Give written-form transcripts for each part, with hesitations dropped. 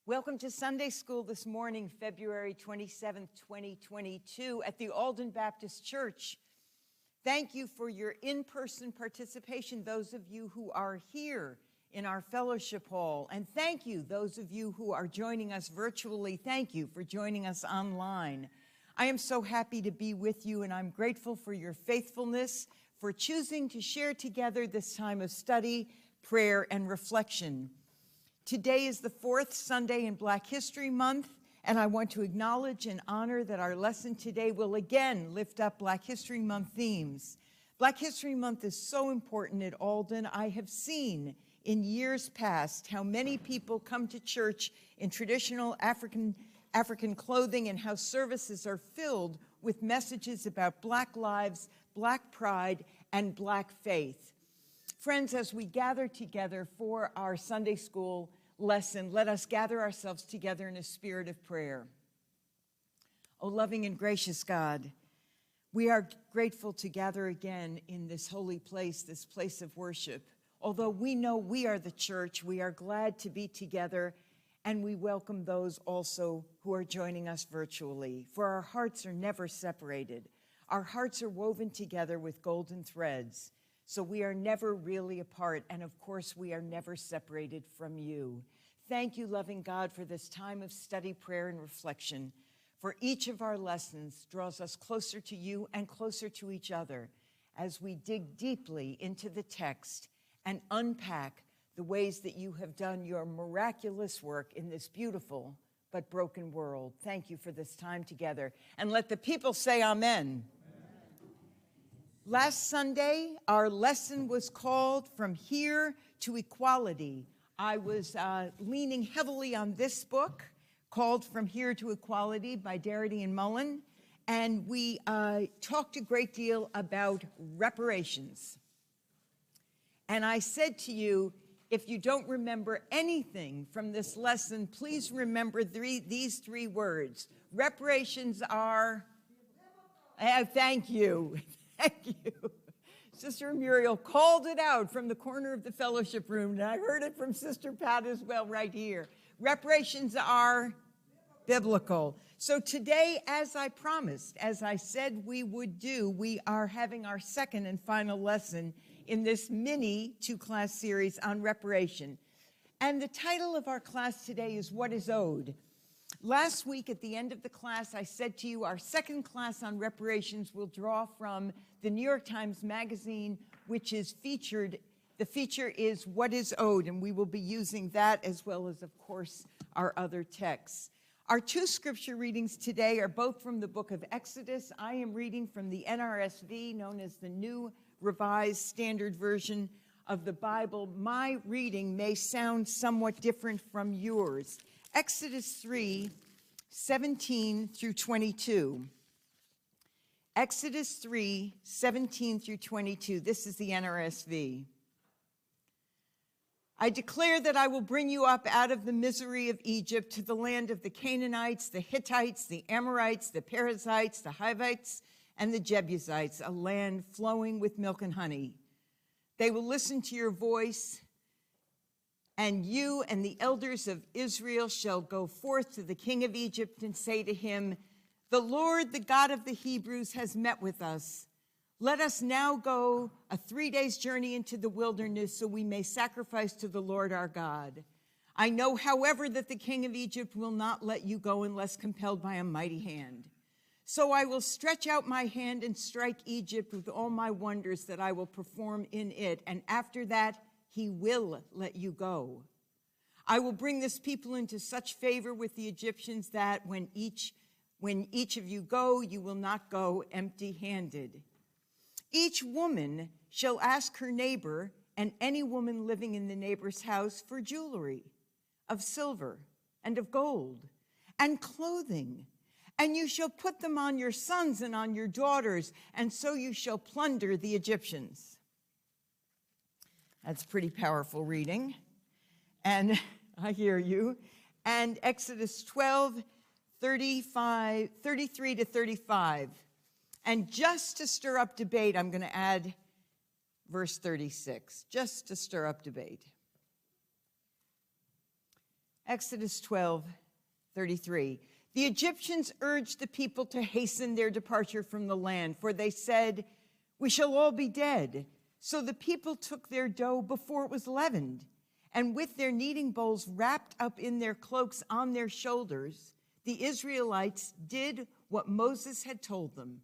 Welcome to Sunday School this morning, February 27th, 2022 at the AldenBaptistChurch. Thank you for your in-person participation, those of you who are here in our fellowship hall. And thank you, those of you who are joining us virtually. Thank you for joining us online. I am so happy to be with you, and I'm grateful for your faithfulness, for choosing to share together this time of study, prayer, and reflection. Today is the fourth Sunday in Black History Month, and I want to acknowledge and honor that our lesson today will again lift up Black History Month themes. Black History Month is so important at Alden. I have seen in years past how many people come to church in traditional African clothing and how services are filled with messages about Black lives, Black pride, and Black faith. Friends, as we gather together for our Sunday school lesson, let us gather ourselves together in a spirit of prayer. O loving and gracious God, we are grateful to gather again in this holy place, this place of worship. Although we know we are the church, we are glad to be together, and we welcome those also who are joining us virtually. For our hearts are never separated. Our hearts are woven together with golden threads. So we are never really apart, and of course, we are never separated from you. Thank you, loving God, for this time of study, prayer, and reflection. For each of our lessons draws us closer to you and closer to each other as we dig deeply into the text and unpack the ways that you have done your miraculous work in this beautiful but broken world. Thank you for this time together. And let the people say amen. Last Sunday, our lesson was called From Here to Equality. I was leaning heavily on this book called From Here to Equality by Darity and Mullen, and we talked a great deal about reparations. And I said to you, if you don't remember anything from this lesson, please remember these three words. Reparations are... thank you. Thank you. Sister Muriel called it out from the corner of the fellowship room, and I heard it from Sister Pat as well right here. Reparations are biblical. So today, as I promised, as I said we would do, we are having our second and final lesson in this mini two-class series on reparation. And the title of our class today is What is Owed? Last week at the end of the class, I said to you our second class on reparations will draw from the New York Times Magazine, which is featured. The feature is What is Owed, and we will be using that as well as, of course, our other texts. Our two scripture readings today are both from the book of Exodus. I am reading from the NRSV, known as the New Revised Standard Version of the Bible. My reading may sound somewhat different from yours. Exodus 3, 17 through 22. Exodus 3, 17 through 22. This is the NRSV. I declare that I will bring you up out of the misery of Egypt to the land of the Canaanites, the Hittites, the Amorites, the Perizzites, the Hivites, and the Jebusites, a land flowing with milk and honey. They will listen to your voice, and you and the elders of Israel shall go forth to the king of Egypt and say to him, the Lord, the God of the Hebrews, has met with us. Let us now go a 3 days journey into the wilderness so we may sacrifice to the Lord our God. I know, however, that the king of Egypt will not let you go unless compelled by a mighty hand. So I will stretch out my hand and strike Egypt with all my wonders that I will perform in it, and after that, he will let you go. I will bring this people into such favor with the Egyptians that when each of you go, you will not go empty-handed. Each woman shall ask her neighbor and any woman living in the neighbor's house for jewelry of silver and of gold and clothing, and you shall put them on your sons and on your daughters, and so you shall plunder the Egyptians. That's pretty powerful reading, and I hear you. And Exodus 12, 33 to 35. And just to stir up debate, I'm going to add verse 36, just to stir up debate. Exodus 12:33. The Egyptians urged the people to hasten their departure from the land, for they said, "We shall all be dead." So the people took their dough before it was leavened, and with their kneading bowls wrapped up in their cloaks on their shoulders, the Israelites did what Moses had told them,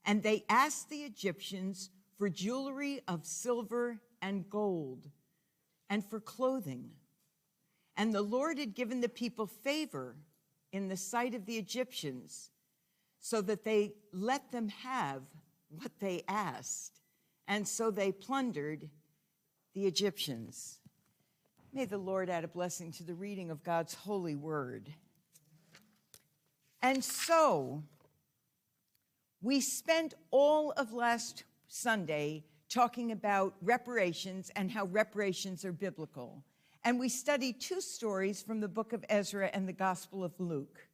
and they asked the Egyptians for jewelry of silver and gold, and for clothing. And the Lord had given the people favor in the sight of the Egyptians, so that they let them have what they asked. And so they plundered the Egyptians. May the Lord add a blessing to the reading of God's holy word. And so we spent all of last Sunday talking about reparations and how reparations are biblical. And we studied two stories from the book of Ezra and the Gospel of Luke.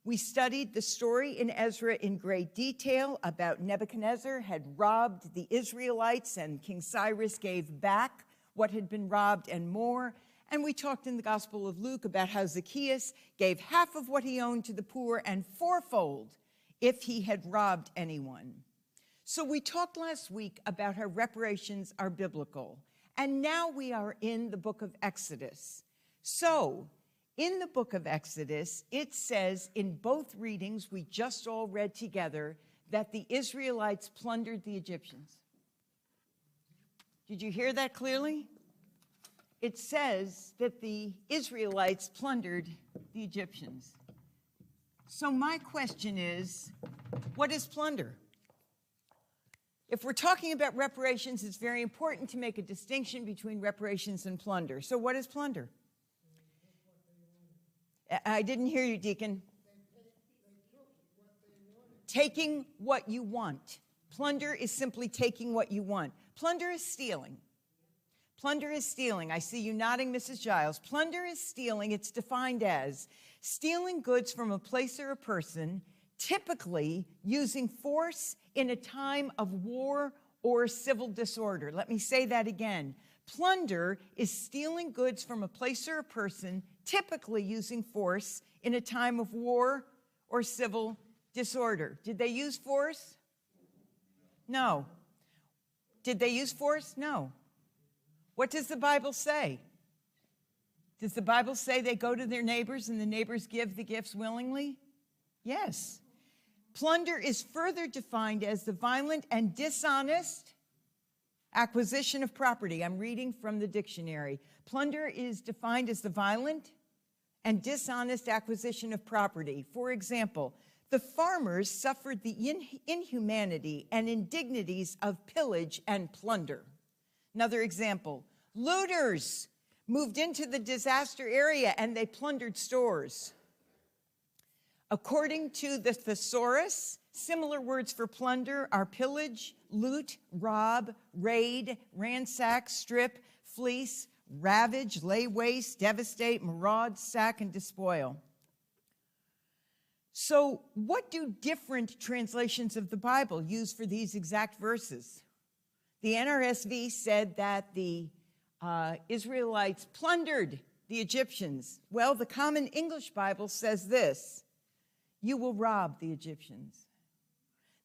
We studied the story in Ezra in great detail about Nebuchadnezzar had robbed the Israelites, and King Cyrus gave back what had been robbed and more. And we talked in the Gospel of Luke about how Zacchaeus gave half of what he owned to the poor and fourfold if he had robbed anyone. So we talked last week about how reparations are biblical. And now we are in the book of Exodus. So, in the book of Exodus, it says in both readings we just all read together that the Israelites plundered the Egyptians. Did you hear that clearly? It says that the Israelites plundered the Egyptians. So my question is, what is plunder? If we're talking about reparations, it's very important to make a distinction between reparations and plunder. So what is plunder? I didn't hear you, Deacon. Taking what you want. Plunder is simply taking what you want. Plunder is stealing. Plunder is stealing. I see you nodding, Mrs. Giles. Plunder is stealing. It's defined as stealing goods from a place or a person, typically using force in a time of war or civil disorder. Let me say that again. Plunder is stealing goods from a place or a person, typically using force in a time of war or civil disorder. Did they use force? No. Did they use force? No. What does the Bible say? Does the Bible say they go to their neighbors and the neighbors give the gifts willingly? Yes. Plunder is further defined as the violent and dishonest acquisition of property. I'm reading from the dictionary. Plunder is defined as the violent and dishonest acquisition of property. For example, the farmers suffered the inhumanity and indignities of pillage and plunder. Another example, looters moved into the disaster area and they plundered stores. According to the thesaurus, similar words for plunder are pillage, loot, rob, raid, ransack, strip, fleece, ravage, lay waste, devastate, maraud, sack, and despoil. So what do different translations of the Bible use for these exact verses? The NRSV said that the Israelites plundered the Egyptians. Well, the Common English Bible says this: you will rob the Egyptians.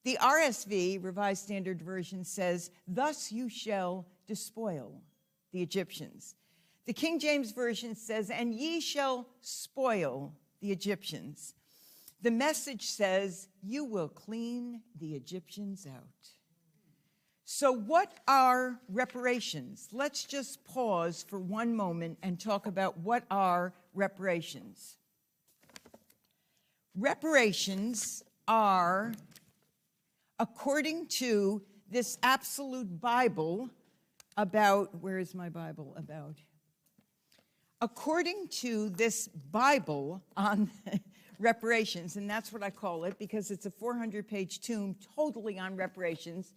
The RSV, Revised Standard Version, says, thus you shall despoil the Egyptians. The King James Version says, and ye shall spoil the Egyptians. The Message says, you will clean the Egyptians out. So what are reparations? Let's just pause for one moment and talk about what are reparations. Reparations are, according to this absolute Bible about, where is my Bible about? According to this Bible on reparations, and that's what I call it because it's a 400-page tome totally on reparations,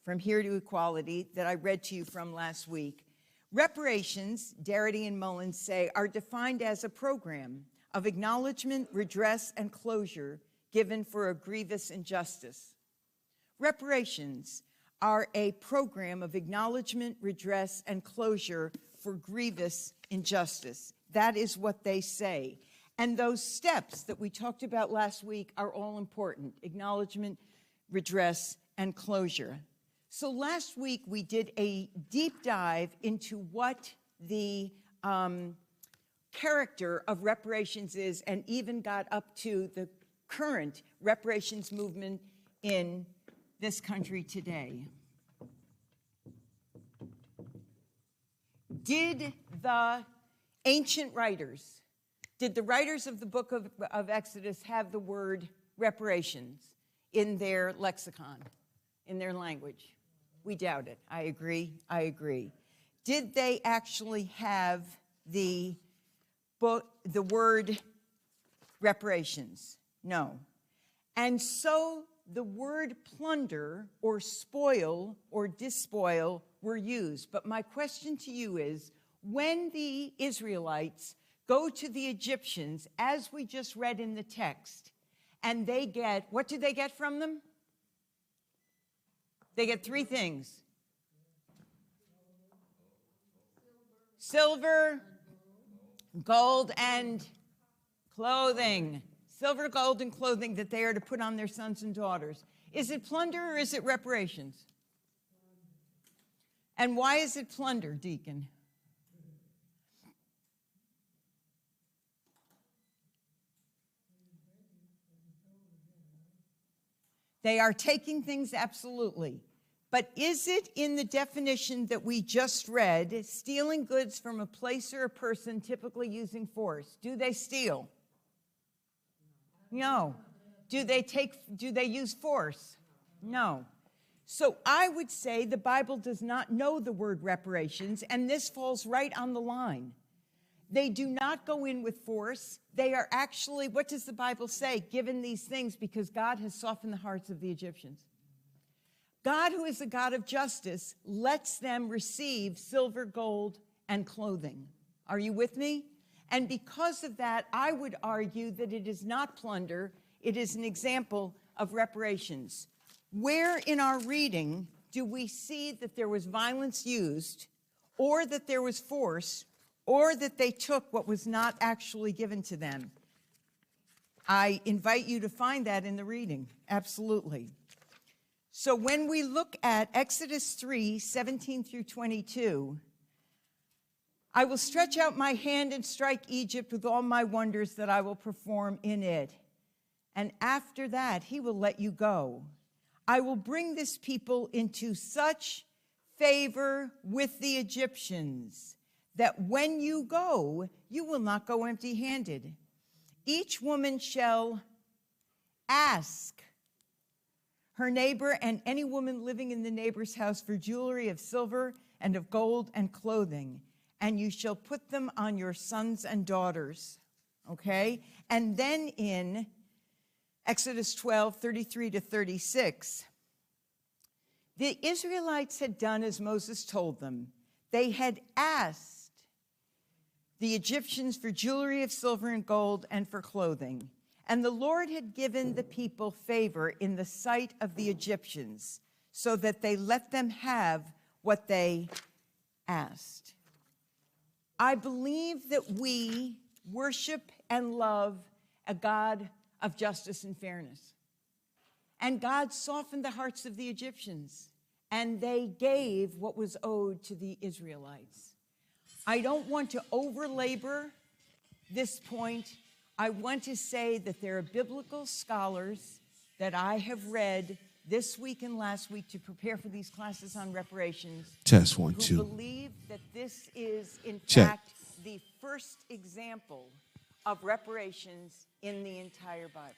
from here to equality, that I read to you from last week. Reparations, Darity and Mullins say, are defined as a program of acknowledgement, redress, and closure given for a grievous injustice. Reparations are a program of acknowledgement, redress, and closure for grievous injustice That is what they say. And those steps that we talked about last week are all important: acknowledgement, redress, and closure. So last week we did a deep dive into what the character of reparations is, and even got up to the current reparations movement in this country today. Did the ancient writers, did the writers of the book of Exodus have the word reparations in their lexicon, in their language? We doubt it. I agree. Did they actually have the word reparations? No. And so the word plunder or spoil or despoil were used. But my question to you is, when the Israelites go to the Egyptians, as we just read in the text, and they get, what do they get from them? They get three things: silver, gold, and clothing. Silver, gold, and clothing that they are to put on their sons and daughters. Is it plunder or is it reparations? And why is it plunder, Deacon? They are taking things, absolutely. But is it in the definition that we just read, stealing goods from a place or a person, typically using force? Do they steal? No. Do they use force? No. So I would say the Bible does not know the word reparations, and this falls right on the line. They do not go in with force. They are actually, what does the Bible say? Given these things because God has softened the hearts of the Egyptians. God, who is a God of justice, lets them receive silver, gold, and clothing. Are you with me? And because of that, I would argue that it is not plunder. It is an example of reparations. Where in our reading do we see that there was violence used, or that there was force, or that they took what was not actually given to them? I invite you to find that in the reading, absolutely. So when we look at Exodus 3:17 through 22, I will stretch out my hand and strike Egypt with all my wonders that I will perform in it. And after that, he will let you go. I will bring this people into such favor with the Egyptians that when you go, you will not go empty-handed. Each woman shall ask her neighbor and any woman living in the neighbor's house for jewelry of silver and of gold and clothing, and you shall put them on your sons and daughters. Okay? And then in Exodus 12:33 to 36, the Israelites had done as Moses told them. They had asked the Egyptians for jewelry of silver and gold and for clothing. And the Lord had given the people favor in the sight of the Egyptians, so that they let them have what they asked. I believe that we worship and love a God of justice and fairness. And God softened the hearts of the Egyptians, and they gave what was owed to the Israelites. I don't want to overlabor this point. I want to say that there are biblical scholars that I have read this week and last week to prepare for these classes on reparations. Test 1, who 2. believe that this is, in Check. fact, the first example of reparations in the entire Bible.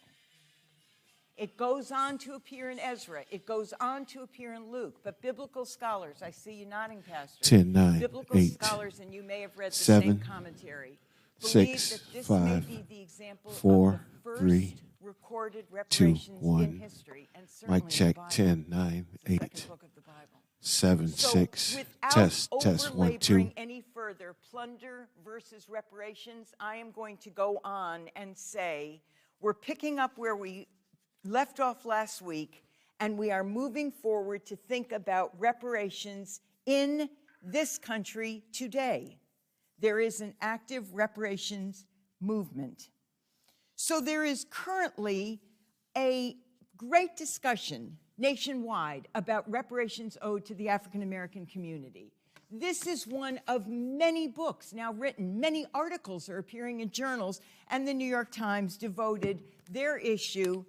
It goes on to appear in Ezra. It goes on to appear in Luke. But biblical scholars, I see you nodding, Pastor. 10, 9, biblical 8, scholars, and you may have read the 7, same commentary, believe 6, that this 5, may be the example 4, of the first 3, recorded 2, reparations 1. in history, and certainly Mic check. in the Bible. 10, 9, It's the 8, second book of the Bible. 7, So 6. without Test 1, 2. overlaboring any further, plunder versus reparations, I am going to go on and say we're picking up where we left off last week, and we are moving forward to think about reparations in this country today. there is an active reparations movement. So there is currently a great discussion nationwide about reparations owed to the African American community. This is one of many books now written. Many articles are appearing in journals, and the New York Times devoted their issue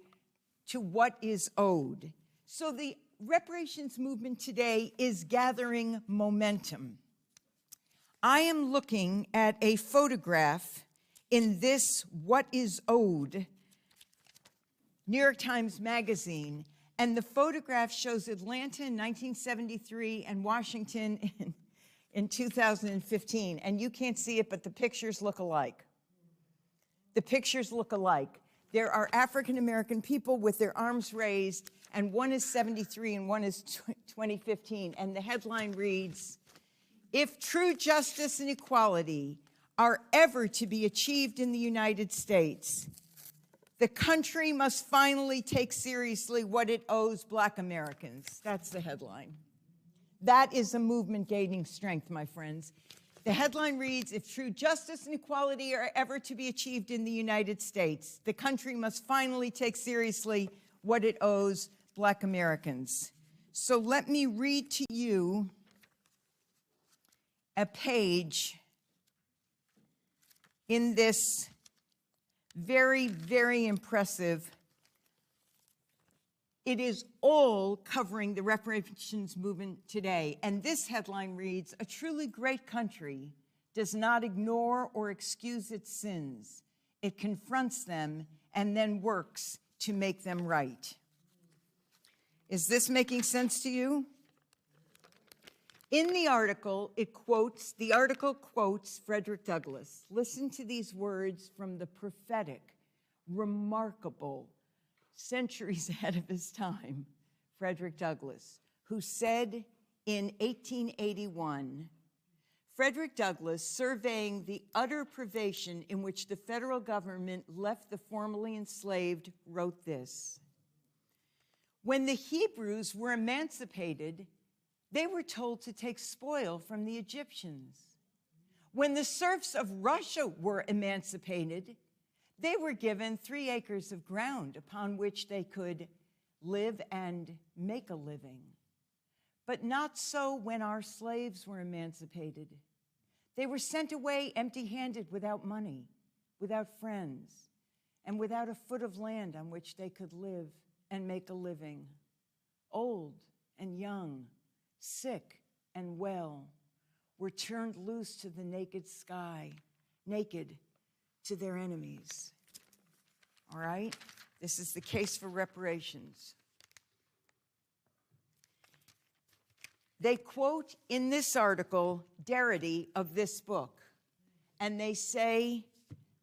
to what is owed. So the reparations movement today is gathering momentum. I am looking at a photograph in this What is Owed, New York Times Magazine, and the photograph shows Atlanta in 1973 and Washington in 2015. And you can't see it, but the pictures look alike. The pictures look alike. There are African American people with their arms raised, and one is 73 and one is 2015. And the headline reads, "If true justice and equality are ever to be achieved in the United States, the country must finally take seriously what it owes Black Americans." That's the headline. That is a movement gaining strength, my friends. The headline reads, "If true justice and equality are ever to be achieved in the United States, the country must finally take seriously what it owes Black Americans." So let me read to you a page in this very, very impressive. It is all covering the reparations movement today. And this headline reads, "A truly great country does not ignore or excuse its sins. It confronts them and then works to make them right." Is this making sense to you? In the article, the article quotes Frederick Douglass. Listen to these words from the prophetic, remarkable, centuries ahead of his time, Frederick Douglass, who said in 1881, Frederick Douglass, surveying the utter privation in which the federal government left the formerly enslaved, wrote this: "When the Hebrews were emancipated, they were told to take spoil from the Egyptians. When the serfs of Russia were emancipated, they were given 3 acres of ground upon which they could live and make a living. But not so when our slaves were emancipated. They were sent away empty-handed, without money, without friends, and without a foot of land on which they could live and make a living. Old and young, sick and well, were turned loose to the naked sky, naked to their enemies." All right? This is the case for reparations. They quote in this article Darity of this book, and they say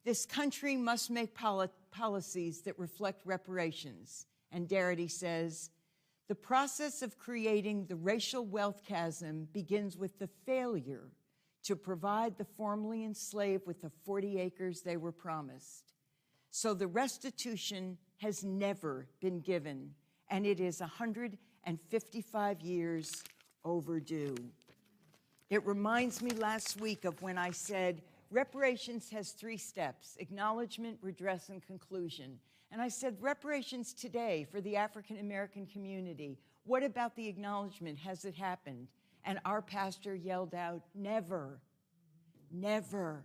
this country must make policies that reflect reparations. And Darity says, "The process of creating the racial wealth chasm begins with the failure to provide the formerly enslaved with the 40 acres they were promised. So the restitution has never been given, and it is 155 years overdue." It reminds me last week of when I said reparations has 3 steps: acknowledgement, redress, and conclusion. And I said, reparations today for the African American community, what about the acknowledgement? Has it happened? And our pastor yelled out, "Never, never."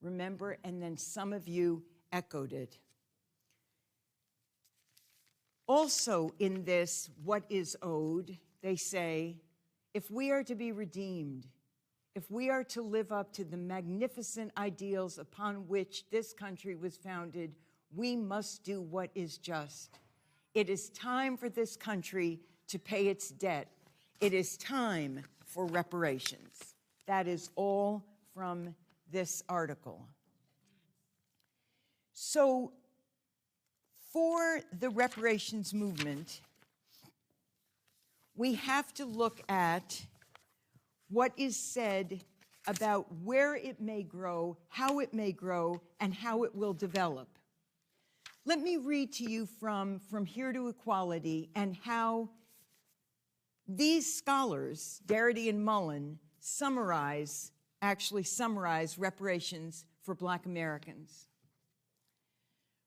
Remember? And then some of you echoed it. Also in this, what is owed, they say, if we are to be redeemed, if we are to live up to the magnificent ideals upon which this country was founded, we must do what is just. It is time for this country to pay its debt. It is time for reparations. That is all from this article. So, for the reparations movement, we have to look at what is said about where it may grow, how it may grow, and how it will develop. Let me read to you from Here to Equality and how these scholars, Darity and Mullen, summarize actually summarize reparations for Black Americans.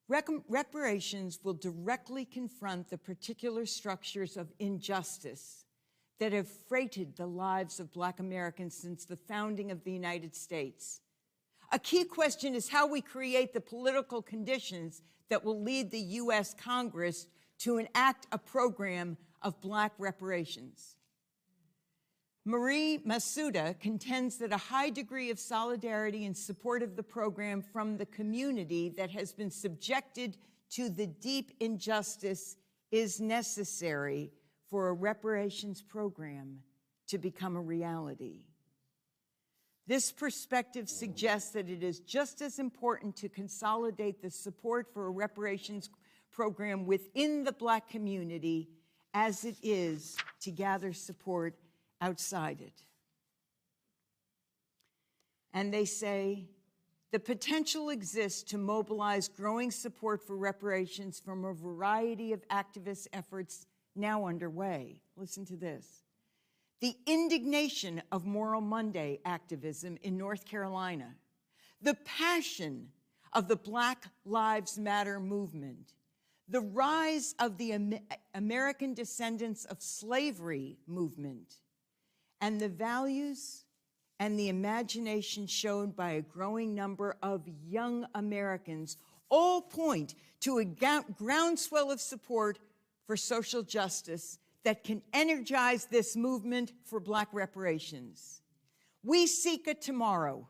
Reparations will directly confront the particular structures of injustice that have freighted the lives of Black Americans since the founding of the United States. A key question is how we create the political conditions that will lead the U.S. Congress to enact a program of Black reparations. Marie Masuda contends that a high degree of solidarity and support of the program from the community that has been subjected to the deep injustice is necessary for a reparations program to become a reality. This perspective suggests that it is just as important to consolidate the support for a reparations program within the Black community as it is to gather support outside it. And they say, the potential exists to mobilize growing support for reparations from a variety of activist efforts now underway. Listen to this. The indignation of Moral Monday activism in North Carolina, the passion of the Black Lives Matter movement, the rise of the American descendants of slavery movement, and the values and the imagination shown by a growing number of young Americans all point to a groundswell of support for social justice that can energize this movement for Black reparations. We seek a tomorrow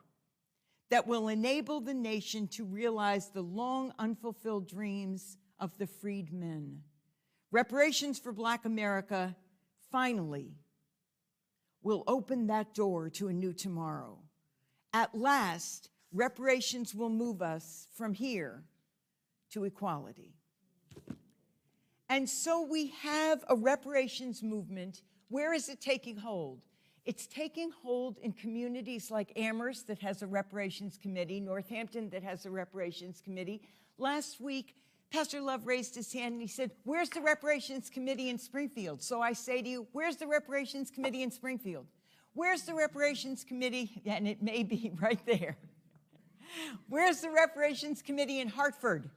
that will enable the nation to realize the long unfulfilled dreams of the freedmen. Reparations for Black America finally will open that door to a new tomorrow. At last, reparations will move us from here to equality. And so we have a reparations movement. Where is it taking hold? It's taking hold in communities like Amherst that has a reparations committee, Northampton that has a reparations committee. Last week, Pastor Love raised his hand and he said, where's the reparations committee in Springfield? So I say to you, where's the reparations committee in Springfield? Where's the reparations committee? And it may be right there. Where's the reparations committee in Hartford?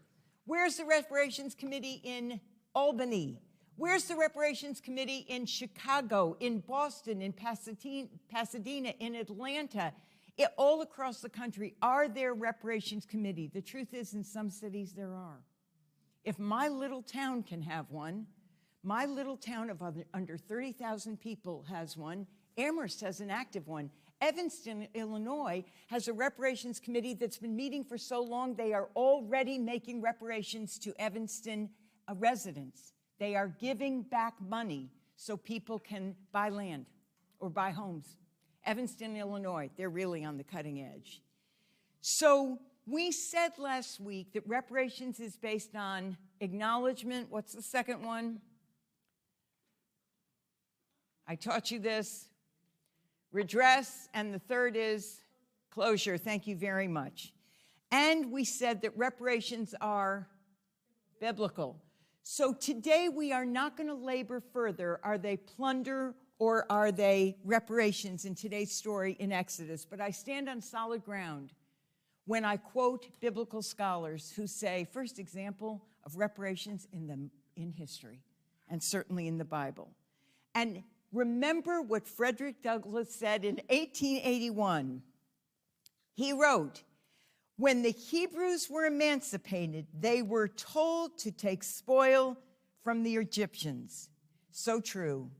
Where's the reparations committee in Albany? Where's the reparations committee in Chicago, in Boston, in Pasadena, in Atlanta? All across the country, are there reparations committees? The truth is, in some cities there are. If my little town can have one, my little town of under 30,000 people has one. Amherst has an active one. Evanston, Illinois, has a reparations committee that's been meeting for so long, they are already making reparations to Evanston residents. They are giving back money so people can buy land or buy homes. Evanston, Illinois, they're really on the cutting edge. So we said last week that reparations is based on acknowledgement. What's the second one? I taught you this. Redress, and the third is closure. Thank you very much. And we said that reparations are biblical. So today we are not going to labor further. Are they plunder or are they reparations in today's story in Exodus? But I stand on solid ground when I quote biblical scholars who say, first example of reparations in history, and certainly in the Bible. And remember what Frederick Douglass said in 1881. He wrote, when the Hebrews were emancipated, they were told to take spoil from the Egyptians. So true.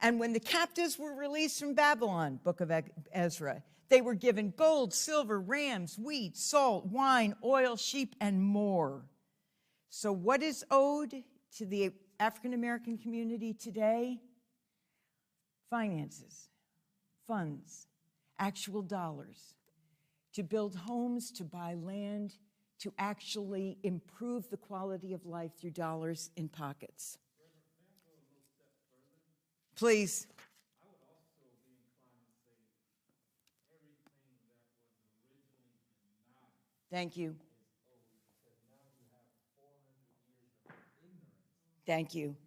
And when the captives were released from Babylon, Book of Ezra, they were given gold, silver, rams, wheat, salt, wine, oil, sheep, and more. So what is owed to the African American community today? Finances, funds, actual dollars, to build homes, to buy land, to actually improve the quality of life through dollars in pockets. Please. I would also be inclined to say everything that was originally denied Thank you. is owed, because now you have 400 years of ignorance, Thank you.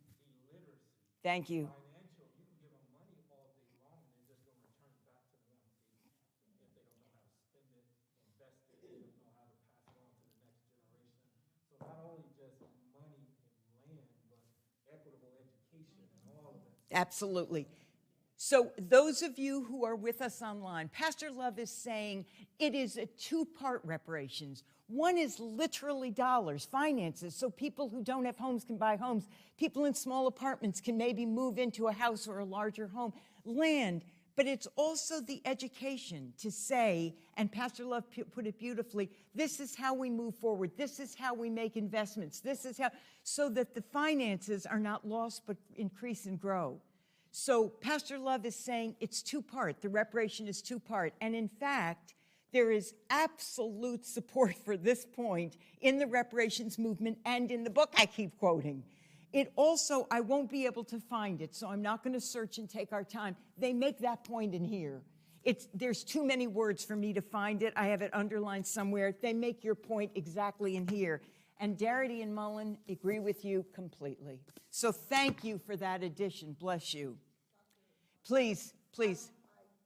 illiteracy, Thank you. financial. You can give them money all day long, and they're just going to return it back to them if they don't Absolutely. So those of you who are with us online, Pastor Love is saying it is a two-part reparations. One is literally dollars, finances, so people who don't have homes can buy homes. People in small apartments can maybe move into a house or a larger home. Land, but it's also the education to say, and Pastor Love put it beautifully, this is how we move forward. This is how we make investments. This is how, so that the finances are not lost but increase and grow. So Pastor Love is saying it's two-part. The reparation is two-part. And in fact, there is absolute support for this point in the reparations movement and in the book I keep quoting. It also, I won't be able to find it, so I'm not going to search and take our time. They make that point in here. There's too many words for me to find it. I have it underlined somewhere. They make your point exactly in here. And Darity and Mullen agree with you completely. So thank you for that addition. Bless you. Please, please.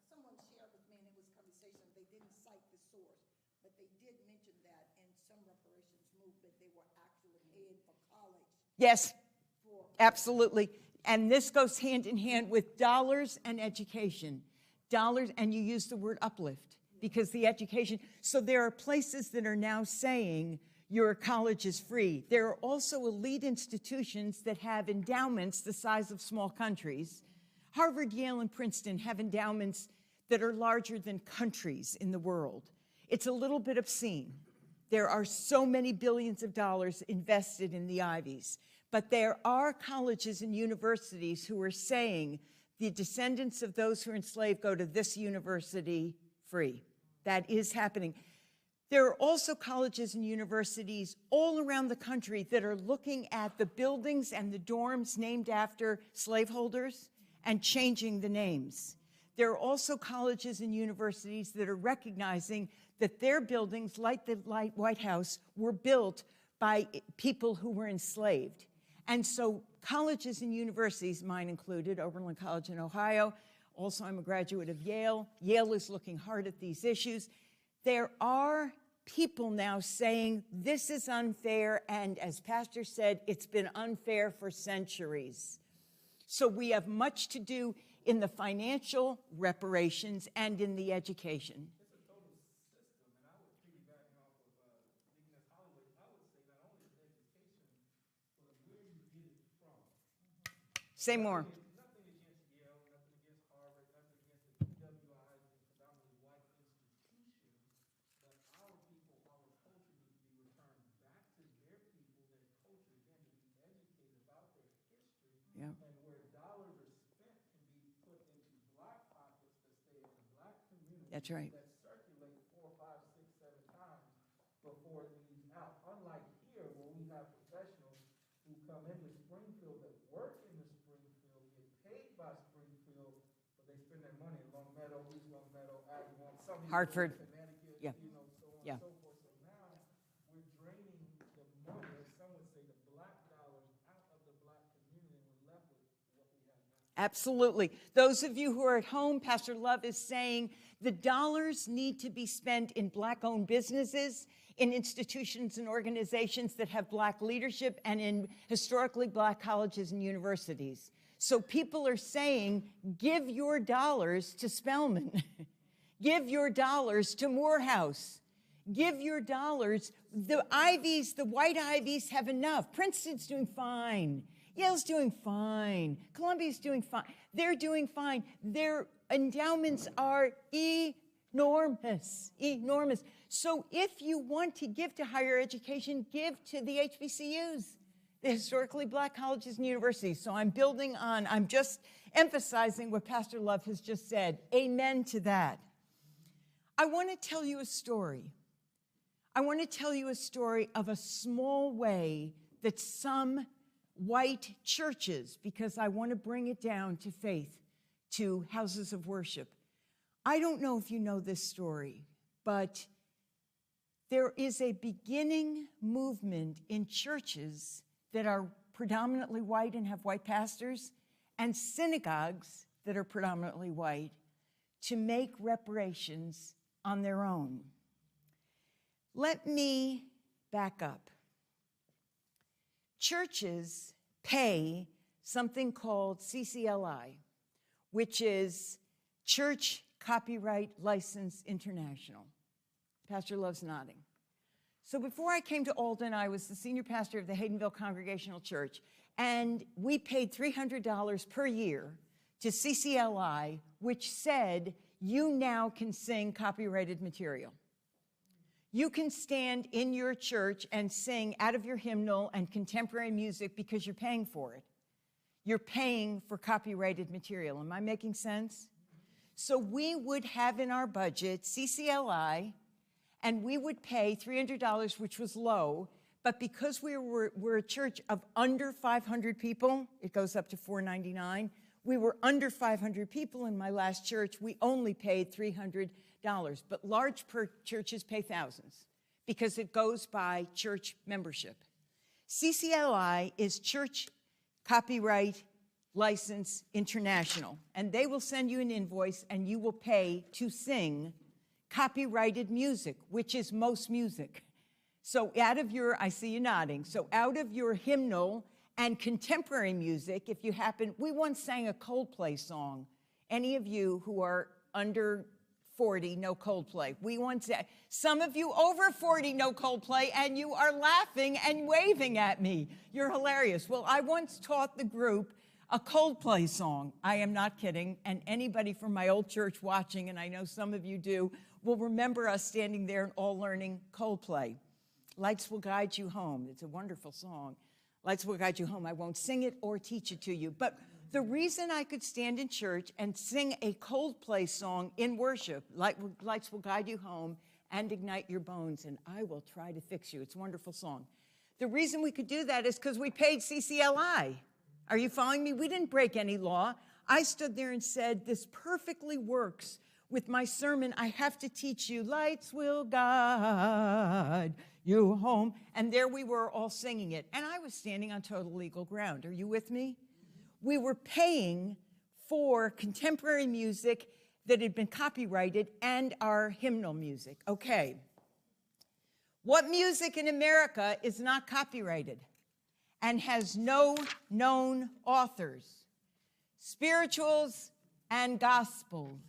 Someone shared with me, and it was conversation, they didn't cite the source, but they did mention that in some reparations movement, they were actually paying for college. Yes, absolutely. And this goes hand in hand with dollars and education. Dollars, and you use the word uplift, because the education, so there are places that are now saying your college is free. There are also elite institutions that have endowments the size of small countries. Harvard, Yale, and Princeton have endowments that are larger than countries in the world. It's a little bit obscene. There are so many billions of dollars invested in the Ivies. But there are colleges and universities who are saying the descendants of those who are enslaved go to this university free. That is happening. There are also colleges and universities all around the country that are looking at the buildings and the dorms named after slaveholders and changing the names. There are also colleges and universities that are recognizing that their buildings, like the White House, were built by people who were enslaved. And so colleges and universities, mine included, Oberlin College in Ohio, also I'm a graduate of Yale. Yale is looking hard at these issues. There are people now saying this is unfair, and as Pastor said, it's been unfair for centuries. So we have much to do in the financial reparations and in the education. It's a total system, and I would piggyback off of Deaconess Holloway. I would say not only is education, but where you get it from. Say more. Nothing against Yale, nothing against Harvard, nothing against the PWIs and predominantly white institutions, but our people, our culture needs to be returned back to their people, their culture, again, to be educated about their history, Yeah. and where dollars are spent can be put into black pockets that stay in the black community. That's right. That circulate 4, 5, 6, 7 times before it leaves out. Unlike here, where we have professionals who come into Springfield that work in the Springfield, get paid by Springfield, but they spend their money in Long Meadow, East Long Meadow, Agawam, some even Hartford. in Connecticut, Yeah. you know, so on Yeah. and so forth. So now we're draining the money, as some would say, the black dollars out of the black community, and we're left with what we have now. Absolutely. Those of you who are at home, Pastor Love is saying the dollars need to be spent in black-owned businesses, in institutions and organizations that have black leadership, and in historically black colleges and universities. So people are saying, give your dollars to Spelman. Give your dollars to Morehouse. Give your dollars. The Ivies, the white Ivies have enough. Princeton's doing fine. Yale's doing fine. Columbia's doing fine. They're doing fine. Their endowments are enormous, enormous. So if you want to give to higher education, give to the HBCUs, the historically black colleges and universities. So I'm building on, I'm just emphasizing what Pastor Love has just said. Amen to that. I want to tell you a story. I want to tell you a story of a small way that some white churches, because I want to bring it down to faith, to houses of worship. I don't know if you know this story, but there is a beginning movement in churches that are predominantly white and have white pastors, and synagogues that are predominantly white, to make reparations on their own. Let me back up. Churches pay something called CCLI, which is Church Copyright License International. Pastor loves nodding. So before I came to Alden, I was the senior pastor of the Haydenville Congregational Church, and we paid $300 per year to CCLI, which said, you now can sing copyrighted material. You can stand in your church and sing out of your hymnal and contemporary music because you're paying for it. You're paying for copyrighted material. Am I making sense? So we would have in our budget CCLI, and we would pay $300, which was low, but because we're a church of under 500 people, it goes up to $499. We were under 500 people in my last church. We only paid $300, but large churches pay thousands because it goes by church membership. CCLI is Church Copyright License International, and they will send you an invoice and you will pay to sing copyrighted music, which is most music. So out of your, I see you nodding, so out of your hymnal and contemporary music, if you happen, we once sang a Coldplay song. Any of you who are under 40 know Coldplay. We once, some of you over 40 know Coldplay, and you are laughing and waving at me. You're hilarious. Well, I once taught the group a Coldplay song. I am not kidding, and anybody from my old church watching, and I know some of you do, will remember us standing there and all learning Coldplay. Lights Will Guide You Home. It's a wonderful song. Lights Will Guide You Home. I won't sing it or teach it to you, but the reason I could stand in church and sing a Coldplay song in worship, Lights Will Guide You Home and Ignite Your Bones, and I Will Try to Fix You. It's a wonderful song. The reason we could do that is because we paid CCLI. Are you following me? We didn't break any law. I stood there and said, this perfectly works with my sermon. I have to teach you, lights will guide you home. And there we were all singing it. And I was standing on total legal ground. Are you with me? We were paying for contemporary music that had been copyrighted and our hymnal music. Okay. What music in America is not copyrighted and has no known authors? Spirituals and gospels.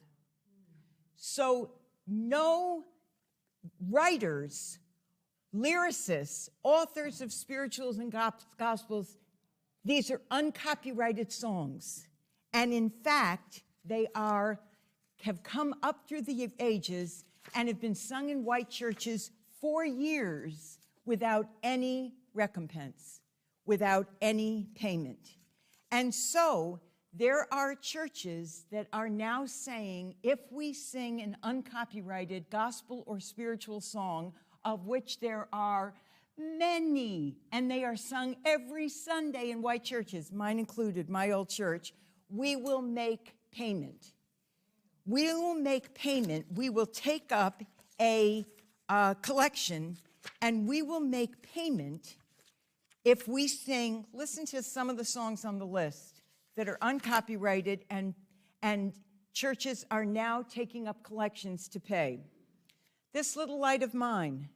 So no writers, lyricists, authors of spirituals and gospels, these are uncopyrighted songs. And in fact, they have come up through the ages and have been sung in white churches for years without any recompense, without any payment. And so there are churches that are now saying, if we sing an uncopyrighted gospel or spiritual song, of which there are many, and they are sung every Sunday in white churches, mine included, my old church, we will make payment. We will make payment. We will take up a collection, and we will make payment if we sing. Listen to some of the songs on the list that are uncopyrighted, and churches are now taking up collections to pay. This Little Light of Mine,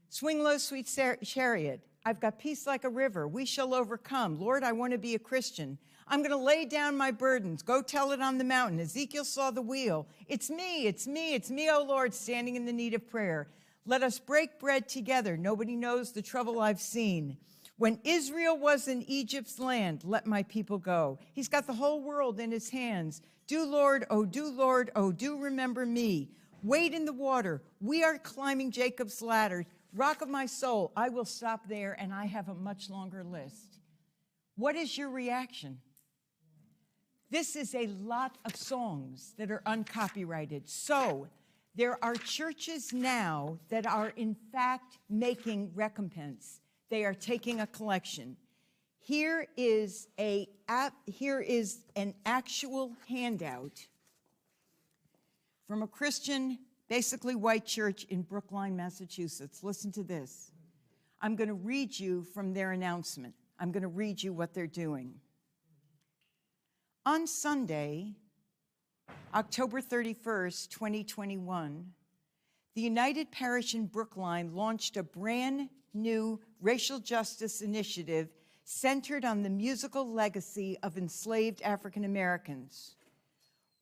Swing Low, Sweet Chariot, I've Got Peace Like a River, We Shall Overcome, Lord, I Want to Be a Christian, I'm going to lay down my burdens, go tell it on the mountain, Ezekiel saw the wheel, it's me, it's me, it's me, O Lord, standing in the need of prayer. Let us break bread together, nobody knows the trouble I've seen. When Israel was in Egypt's land, let my people go. He's got the whole world in his hands. Do, Lord, oh, do remember me. Wade in the water. We are climbing Jacob's ladder. Rock of my soul. I will stop there, and I have a much longer list. What is your reaction? This is a lot of songs that are uncopyrighted. So there are churches now that are, in fact, making recompense. They are taking a collection. Here is an actual handout from a Christian, basically white church in Brookline, Massachusetts. Listen to this. I'm going to read you from their announcement. I'm going to read you what they're doing. On Sunday, October 31st, 2021, the United Parish in Brookline launched a brand new racial justice initiative centered on the musical legacy of enslaved African Americans.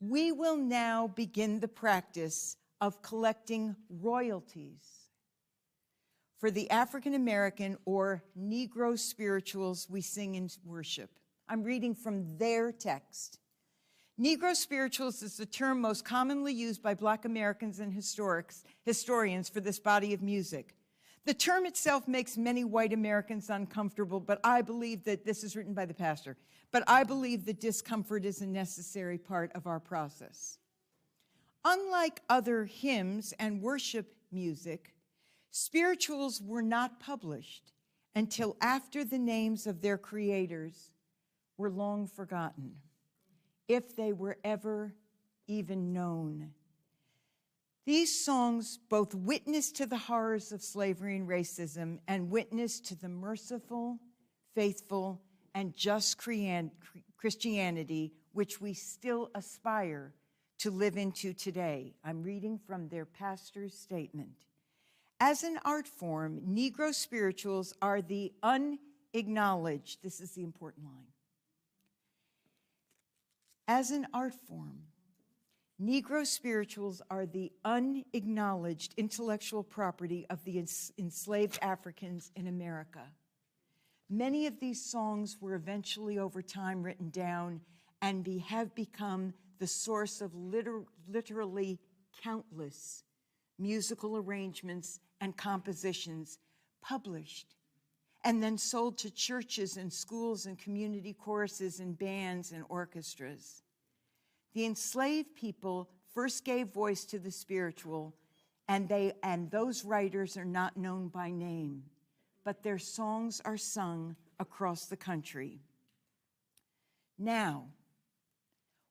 We will now begin the practice of collecting royalties for the African American or Negro spirituals we sing in worship. I'm reading from their text. Negro spirituals is the term most commonly used by Black Americans and historians for this body of music. The term itself makes many white Americans uncomfortable, but I believe that this is written by the pastor, but I believe that discomfort is a necessary part of our process. Unlike other hymns and worship music, spirituals were not published until after the names of their creators were long forgotten, if they were ever even known. These songs both witness to the horrors of slavery and racism and witness to the merciful, faithful, and just Christianity which we still aspire to live into today. I'm reading from their pastor's statement. As an art form, Negro spirituals are the unacknowledged. This is the important line. As an art form, Negro spirituals are the unacknowledged intellectual property of the enslaved Africans in America. Many of these songs were eventually over time written down and have become the source of literally countless musical arrangements and compositions published and then sold to churches and schools and community choruses and bands and orchestras. The enslaved people first gave voice to the spiritual, and those writers are not known by name, but their songs are sung across the country. Now,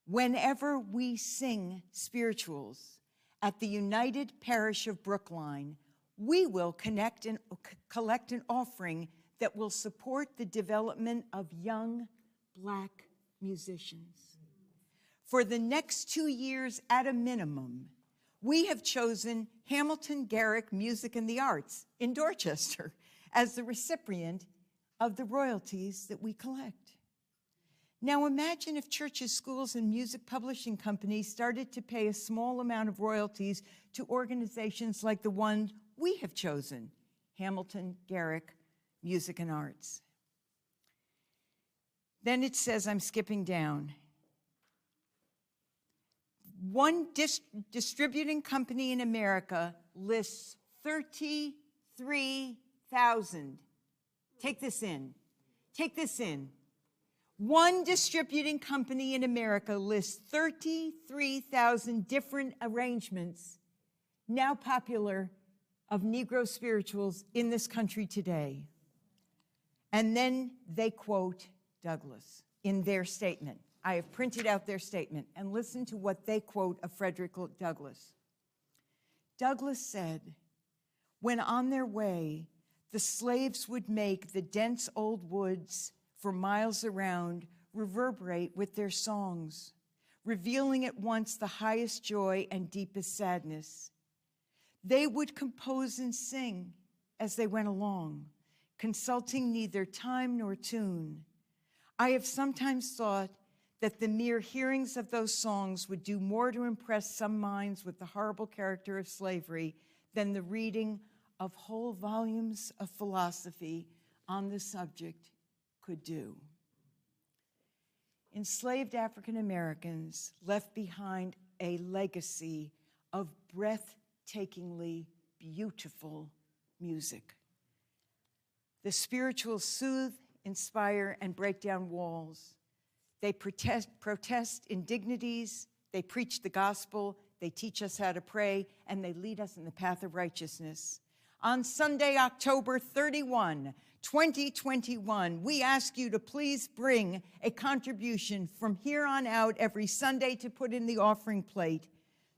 whenever we sing spirituals at the United Parish of Brookline, we will collect an offering that will support the development of young Black musicians. For the next 2 years at a minimum, we have chosen Hamilton Garrick Music and the Arts in Dorchester as the recipient of the royalties that we collect. Now imagine if churches, schools, and music publishing companies started to pay a small amount of royalties to organizations like the one we have chosen, Hamilton Garrick Music and Arts. Then it says, I'm skipping down. One distributing company in America lists 33,000. Take this in. Take this in. One distributing company in America lists 33,000 different arrangements, now popular, of Negro spirituals in this country today. And then they quote Douglass in their statement. I have printed out their statement, and listen to what they quote of Frederick Douglass. Douglass said, when on their way, the slaves would make the dense old woods for miles around reverberate with their songs, revealing at once the highest joy and deepest sadness. They would compose and sing as they went along, consulting neither time nor tune. I have sometimes thought that the mere hearings of those songs would do more to impress some minds with the horrible character of slavery than the reading of whole volumes of philosophy on the subject could do. Enslaved African Americans left behind a legacy of breathtakingly beautiful music. The spirituals soothe, inspire, and break down walls. They protest indignities, they preach the gospel, they teach us how to pray, and they lead us in the path of righteousness. On Sunday, October 31, 2021, we ask you to please bring a contribution from here on out every Sunday to put in the offering plate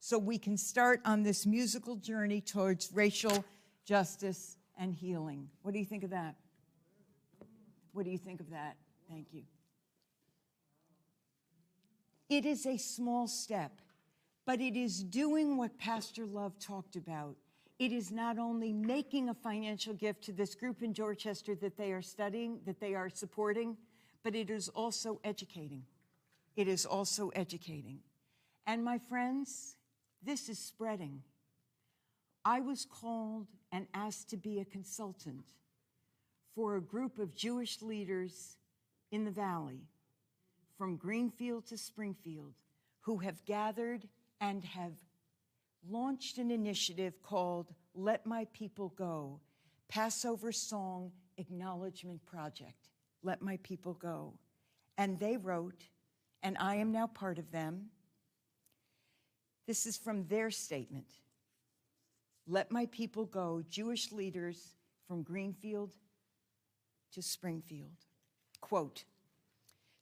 so we can start on this musical journey towards racial justice and healing. What do you think of that? What do you think of that? Thank you. It is a small step, but it is doing what Pastor Love talked about. It is not only making a financial gift to this group in Dorchester that they are studying, that they are supporting, but it is also educating. It is also educating. And my friends, this is spreading. I was called and asked to be a consultant for a group of Jewish leaders in the valley, from Greenfield to Springfield, who have gathered and have launched an initiative called Let My People Go, Passover Song Acknowledgement Project. Let My People Go. And they wrote, and I am now part of them. This is from their statement. Let my people go, Jewish leaders from Greenfield to Springfield. Quote,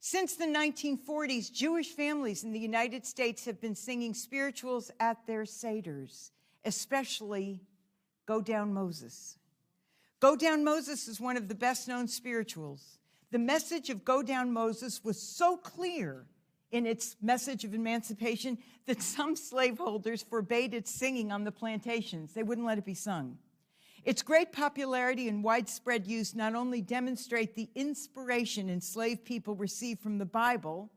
since the 1940s, Jewish families in the United States have been singing spirituals at their seders, especially Go Down Moses. Go Down Moses is one of the best-known spirituals. The message of Go Down Moses was so clear in its message of emancipation that some slaveholders forbade its singing on the plantations. They wouldn't let it be sung. Its great popularity and widespread use not only demonstrate the inspiration enslaved people received from the Bible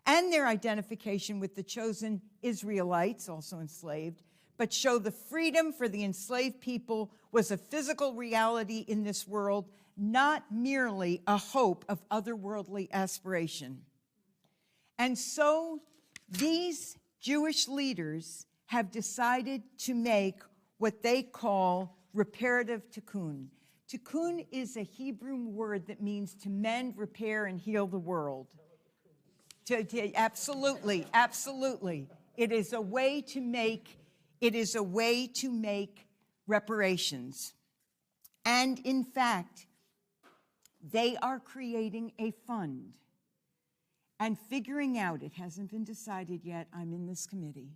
and their identification with the chosen Israelites, also enslaved, but show the freedom for the enslaved people was a physical reality in this world, not merely a hope of otherworldly aspiration. And so these Jewish leaders have decided to make what they call reparative tikkun. Tikkun is a Hebrew word that means to mend, repair, and heal the world. Absolutely, absolutely. It is a way to make reparations. And in fact, they are creating a fund and figuring out, it hasn't been decided yet, I'm in this committee,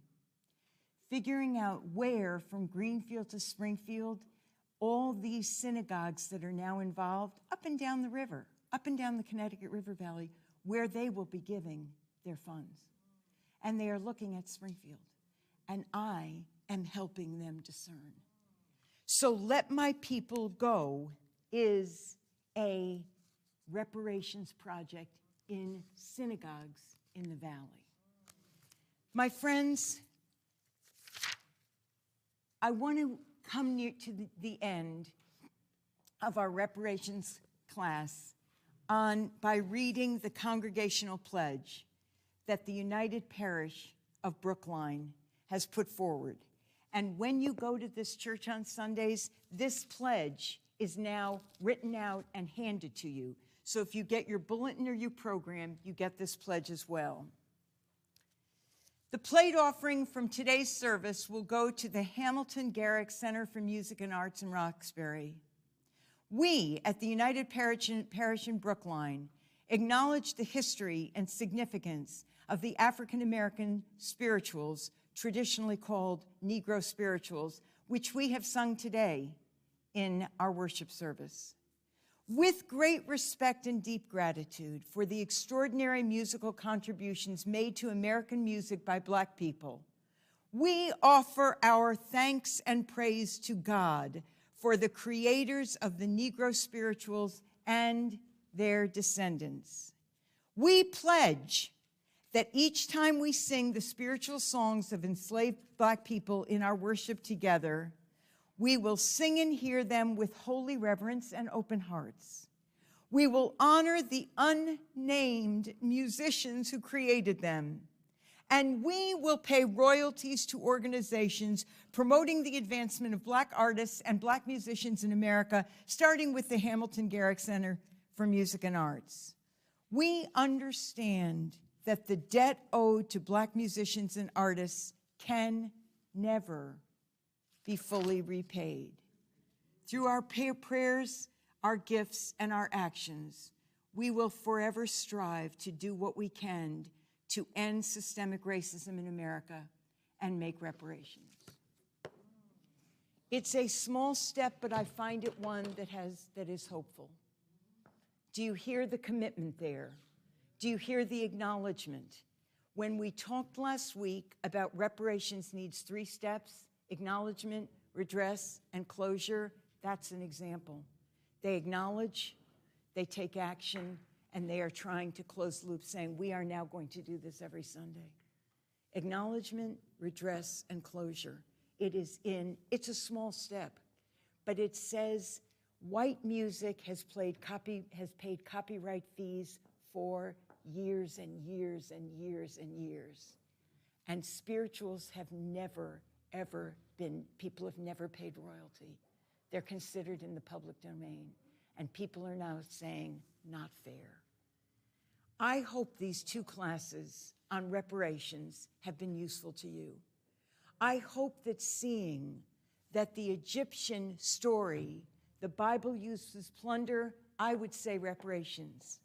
figuring out where from Greenfield to Springfield, all these synagogues that are now involved, up and down the river, up and down the Connecticut River Valley, where they will be giving their funds. And they are looking at Springfield, and I am helping them discern. So Let My People Go is a reparations project in synagogues in the valley. My friends, I want to come near to the end of our reparations class by reading the congregational pledge that the United Parish of Brookline has put forward. And when you go to this church on Sundays, this pledge is now written out and handed to you. So if you get your bulletin or your program, you get this pledge as well. The plate offering from today's service will go to the Hamilton Garrick Center for Music and Arts in Roxbury. We at the United Parish in Brookline acknowledge the history and significance of the African American spirituals, traditionally called Negro spirituals, which we have sung today in our worship service. With great respect and deep gratitude for the extraordinary musical contributions made to American music by Black people, we offer our thanks and praise to God for the creators of the Negro spirituals and their descendants. We pledge that each time we sing the spiritual songs of enslaved Black people in our worship together, we will sing and hear them with holy reverence and open hearts. We will honor the unnamed musicians who created them. And we will pay royalties to organizations promoting the advancement of Black artists and Black musicians in America, starting with the Hamilton Garrick Center for Music and Arts. We understand that the debt owed to Black musicians and artists can never be fully repaid. Through our prayers, our gifts, and our actions, we will forever strive to do what we can to end systemic racism in America and make reparations. It's a small step, but I find it one that is hopeful. Do you hear the commitment there? Do you hear the acknowledgement? When we talked last week about reparations needs 3 steps: acknowledgement, redress, and closure, that's an example. They acknowledge, they take action, and they are trying to close the loop, saying, we are now going to do this every Sunday. Acknowledgement, redress, and closure. It's a small step, but it says white music has paid copyright fees for years and years and years and years. And spirituals have never, ever been, people have never paid royalty. They're considered in the public domain. And people are now saying, not fair. I hope these 2 classes on reparations have been useful to you. I hope that seeing that the Egyptian story, the Bible uses plunder, I would say reparations.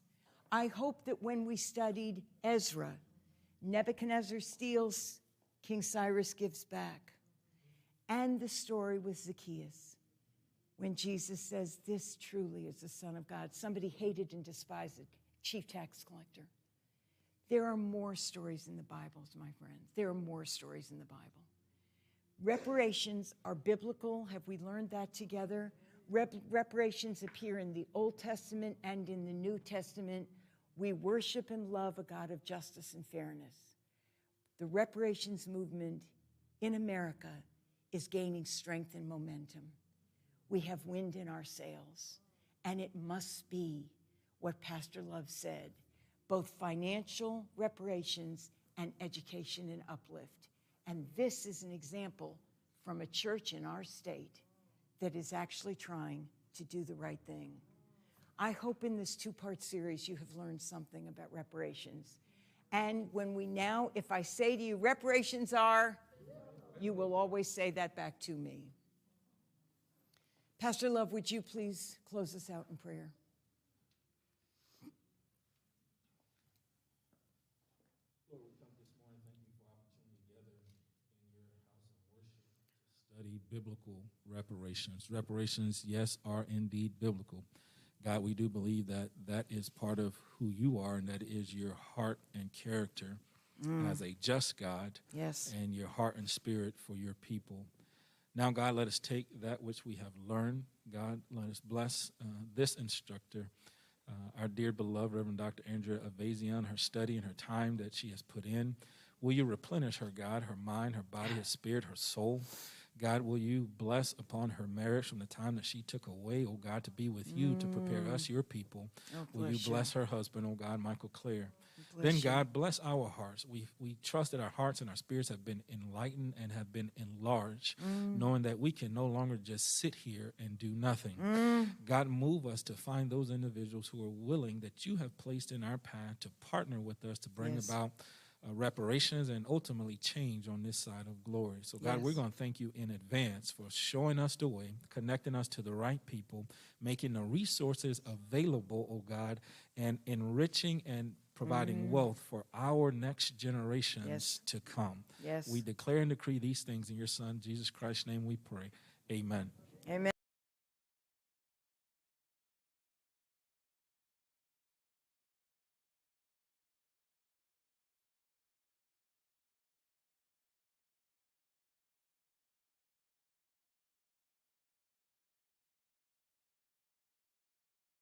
I hope that when we studied Ezra, Nebuchadnezzar steals, King Cyrus gives back. And the story with Zacchaeus, when Jesus says, this truly is the Son of God. Somebody hated and despised it, chief tax collector. There are more stories in the Bible, my friends. There are more stories in the Bible. Reparations are biblical. Have we learned that together? Reparations appear in the Old Testament and in the New Testament. We worship and love a God of justice and fairness. The reparations movement in America is gaining strength and momentum. We have wind in our sails, and it must be what Pastor Love said, both financial reparations and education and uplift. And this is an example from a church in our state that is actually trying to do the right thing. I hope in this 2-part series you have learned something about reparations. And when we now, if I say to you, reparations are, you will always say that back to me. Pastor Love, would you please close us out in prayer? Lord, we come this morning, thank you for opportunity together in your house of worship to study biblical reparations. Reparations, yes, are indeed biblical. God, we do believe that that is part of who you are, and that is your heart and character as a just God. Yes. And your heart and spirit for your people. Now, God, let us take that which we have learned. God, let us bless this instructor, our dear beloved Reverend Dr. Andrea Avazian, her study and her time that she has put in. Will you replenish her, God, her mind, her body, her spirit, her soul? God, will you bless upon her marriage from the time that she took away, oh God, to be with you, to prepare us, your people. Will you bless her husband, oh God, Michael Clare? Then, God, bless our hearts. We trust that our hearts and our spirits have been enlightened and have been enlarged, knowing that we can no longer just sit here and do nothing. God, move us to find those individuals who are willing, that you have placed in our path, to partner with us to bring about reparations and ultimately change on this side of glory. So, God, we're going to thank you in advance for showing us the way, connecting us to the right people, making the resources available, oh God, and enriching and providing wealth for our next generations to come. We declare and decree these things in your Son, Jesus Christ's name we pray. Amen. Amen.